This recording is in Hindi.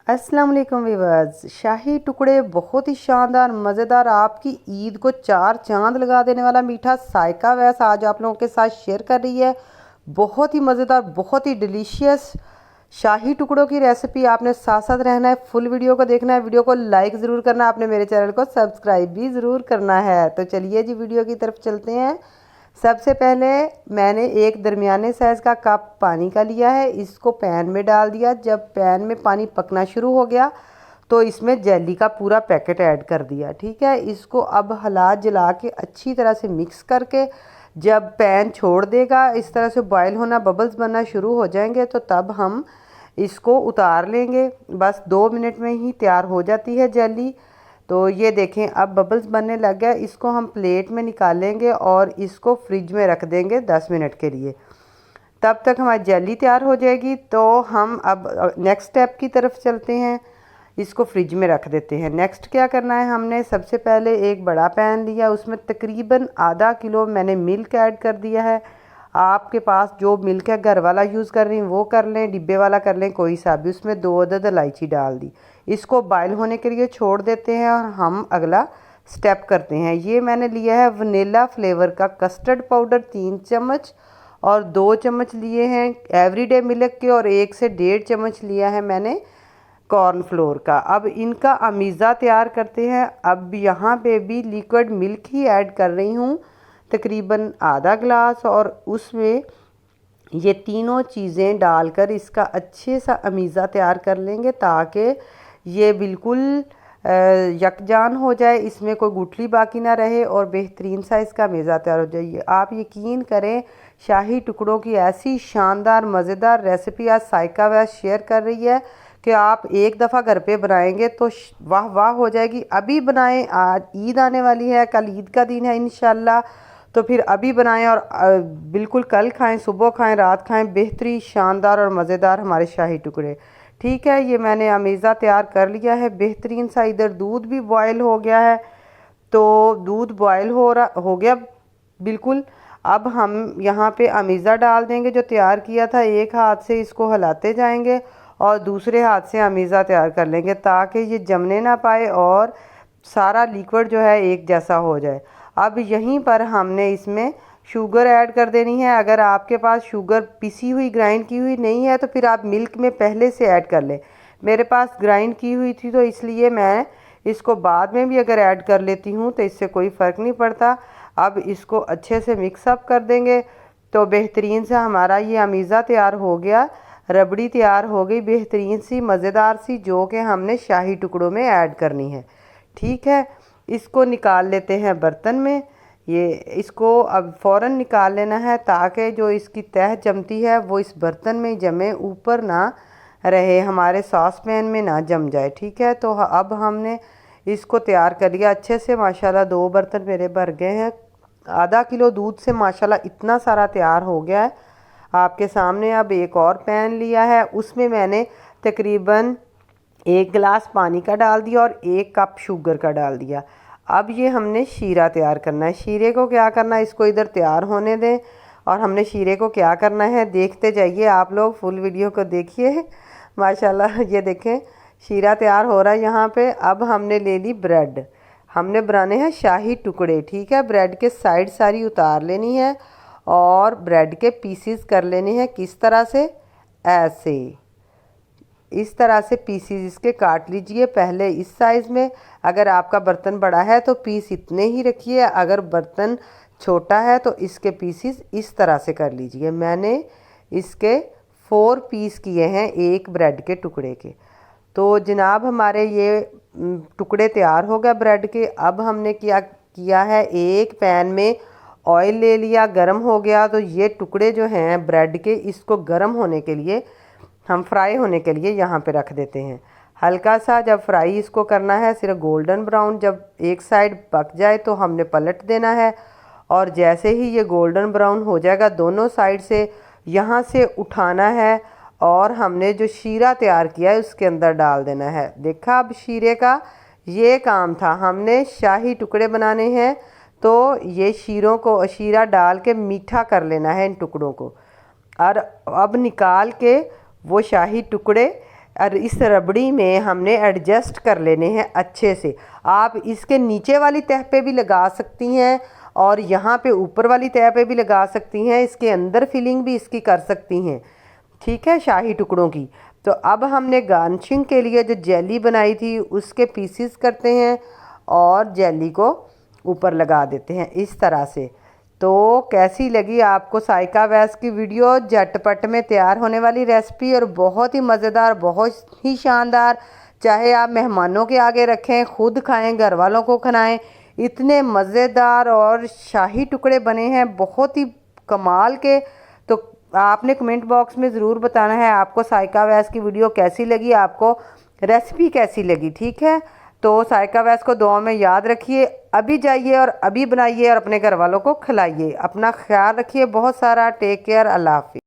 अस्सलाम वालेकुम व्यूअर्स। शाही टुकड़े बहुत ही शानदार मज़ेदार आपकी ईद को चार चांद लगा देने वाला मीठा सायका वैस आज आप लोगों के साथ शेयर कर रही है। बहुत ही मज़ेदार, बहुत ही डिलीशियस शाही टुकड़ों की रेसिपी। आपने साथ साथ रहना है, फुल वीडियो को देखना है, वीडियो को लाइक ज़रूर करना है, आपने मेरे चैनल को सब्सक्राइब भी ज़रूर करना है। तो चलिए जी वीडियो की तरफ चलते हैं। सबसे पहले मैंने एक दरमियाने साइज़ का कप पानी का लिया है, इसको पैन में डाल दिया। जब पैन में पानी पकना शुरू हो गया तो इसमें जेली का पूरा पैकेट ऐड कर दिया। ठीक है, इसको अब हाथ जला के अच्छी तरह से मिक्स करके जब पैन छोड़ देगा, इस तरह से बॉयल होना, बबल्स बनना शुरू हो जाएंगे, तो तब हम इसको उतार लेंगे। बस 2 मिनट में ही तैयार हो जाती है जेली। तो ये देखें अब बबल्स बनने लग गया। इसको हम प्लेट में निकालेंगे और इसको फ्रिज में रख देंगे 10 मिनट के लिए। तब तक हमारी जेली तैयार हो जाएगी। तो हम अब नेक्स्ट स्टेप की तरफ चलते हैं। इसको फ्रिज में रख देते हैं। नेक्स्ट क्या करना है, हमने सबसे पहले एक बड़ा पैन लिया, उसमें तकरीबन आधा किलो मैंने मिल्क ऐड कर दिया है। आपके पास जो मिल्क है घर वाला यूज़ कर रही हैं वो कर लें, डिब्बे वाला कर लें, कोई सा भी। उसमें 2 अदद इलायची डाल दी। इसको बॉयल होने के लिए छोड़ देते हैं और हम अगला स्टेप करते हैं। ये मैंने लिया है वनीला फ्लेवर का कस्टर्ड पाउडर 3 चम्मच और 2 चम्मच लिए हैं एवरीडे मिल्क के और 1 से 1.5 चम्मच लिया है मैंने कॉर्नफ्लोर का। अब इनका अमीज़ा तैयार करते हैं। अब यहाँ पे भी लिक्विड मिल्क ही ऐड कर रही हूँ, तकरीबन आधा गिलास, और उसमें ये तीनों चीज़ें डालकर इसका अच्छे सा अमीज़ा तैयार कर लेंगे ताकि ये बिल्कुल यकजान हो जाए, इसमें कोई गुठली बाकी ना रहे और बेहतरीन सा इसका अमीज़ा तैयार हो जाए। आप यकीन करें, शाही टुकड़ों की ऐसी शानदार मज़ेदार रेसिपी आज सायका वैस शेयर कर रही है कि आप एक दफ़ा घर पे बनाएंगे तो वाह वाह हो जाएगी। अभी बनाएं, आज ईद आने वाली है, कल ईद का दिन है इंशाल्लाह, तो फिर अभी बनाएं और बिल्कुल कल खाएं, सुबह खाएं, रात खाएं। बेहतरीन शानदार और मज़ेदार हमारे शाही टुकड़े। ठीक है, ये मैंने अमीज़ा तैयार कर लिया है बेहतरीन सा। इधर दूध भी बॉयल हो गया है, तो दूध बॉयल हो गया बिल्कुल। अब हम यहाँ पे अमीज़ा डाल देंगे जो तैयार किया था। एक हाथ से इसको हिलाते जाएंगे और दूसरे हाथ से अमीज़ा तैयार कर लेंगे ताकि ये जमने ना पाए और सारा लिक्विड जो है एक जैसा हो जाए। अब यहीं पर हमने इसमें शुगर ऐड कर देनी है। अगर आपके पास शुगर पिसी हुई ग्राइंड की हुई नहीं है तो फिर आप मिल्क में पहले से ऐड कर लें। मेरे पास ग्राइंड की हुई थी तो इसलिए मैं इसको बाद में भी अगर ऐड कर लेती हूँ तो इससे कोई फ़र्क नहीं पड़ता। अब इसको अच्छे से मिक्सअप कर देंगे तो बेहतरीन सा हमारा ये अमीज़ा तैयार हो गया, रबड़ी तैयार हो गई बेहतरीन सी मज़ेदार सी, जो कि हमने शाही टुकड़ों में ऐड करनी है। ठीक है, इसको निकाल लेते हैं बर्तन में। ये इसको अब फ़ौरन निकाल लेना है ताकि जो इसकी तह जमती है वो इस बर्तन में जमे, ऊपर ना रहे, हमारे सॉस पैन में ना जम जाए। ठीक है, तो अब हमने इसको तैयार कर लिया अच्छे से। माशाल्लाह 2 बर्तन मेरे भर गए हैं। आधा किलो दूध से माशाल्लाह इतना सारा तैयार हो गया है आपके सामने। अब एक और पैन लिया है, उसमें मैंने तकरीबन 1 गिलास पानी का डाल दिया और 1 कप शुगर का डाल दिया। अब ये हमने शीरा तैयार करना है। शीरे को क्या करना है, इसको इधर तैयार होने दें और हमने शीरे को क्या करना है देखते जाइए, आप लोग फुल वीडियो को देखिए। माशाल्लाह ये देखें शीरा तैयार हो रहा है यहाँ पे। अब हमने ले ली ब्रेड, हमने बनाने हैं शाही टुकड़े। ठीक है, ब्रेड के साइड सारी उतार लेनी है और ब्रेड के पीसीस कर लेने हैं। किस तरह से, ऐसे इस तरह से पीसीस इसके काट लीजिए। पहले इस साइज़ में, अगर आपका बर्तन बड़ा है तो पीस इतने ही रखिए, अगर बर्तन छोटा है तो इसके पीसीस इस तरह से कर लीजिए। मैंने इसके 4 पीस किए हैं एक ब्रेड के टुकड़े के। तो जनाब हमारे ये टुकड़े तैयार हो गए ब्रेड के। अब हमने क्या किया है, एक पैन में ऑयल ले लिया, गरम हो गया तो ये टुकड़े जो हैं ब्रेड के, इसको गरम होने के लिए, हम फ्राई होने के लिए यहाँ पे रख देते हैं। हल्का सा जब फ्राई इसको करना है, सिर्फ गोल्डन ब्राउन, जब एक साइड पक जाए तो हमने पलट देना है और जैसे ही ये गोल्डन ब्राउन हो जाएगा दोनों साइड से, यहाँ से उठाना है और हमने जो शीरा तैयार किया है उसके अंदर डाल देना है। देखा, अब शीरे का ये काम था, हमने शाही टुकड़े बनाने हैं तो ये शीरा डाल के मीठा कर लेना है इन टुकड़ों को। और अब निकाल के वो शाही टुकड़े और इस रबड़ी में हमने एडजस्ट कर लेने हैं अच्छे से। आप इसके नीचे वाली तह पे भी लगा सकती हैं और यहाँ पे ऊपर वाली तह पे भी लगा सकती हैं। इसके अंदर फिलिंग भी इसकी कर सकती हैं, ठीक है, शाही टुकड़ों की। तो अब हमने गार्निशिंग के लिए जो जेली बनाई थी उसके पीसीस करते हैं और जेली को ऊपर लगा देते हैं इस तरह से। तो कैसी लगी आपको साइका वैस की वीडियो? झटपट में तैयार होने वाली रेसिपी और बहुत ही मज़ेदार, बहुत ही शानदार। चाहे आप मेहमानों के आगे रखें, खुद खाएं, घर वालों को खिलाएं, इतने मज़ेदार और शाही टुकड़े बने हैं, बहुत ही कमाल के। तो आपने कमेंट बॉक्स में ज़रूर बताना है आपको साइका वैस की वीडियो कैसी लगी, आपको रेसिपी कैसी लगी, ठीक है। तो साइका वैस को दुआ में याद रखिए। अभी जाइए और अभी बनाइए और अपने घर वालों को खिलाइए। अपना ख्याल रखिए बहुत सारा। Take care. अल्लाह हाफिज़।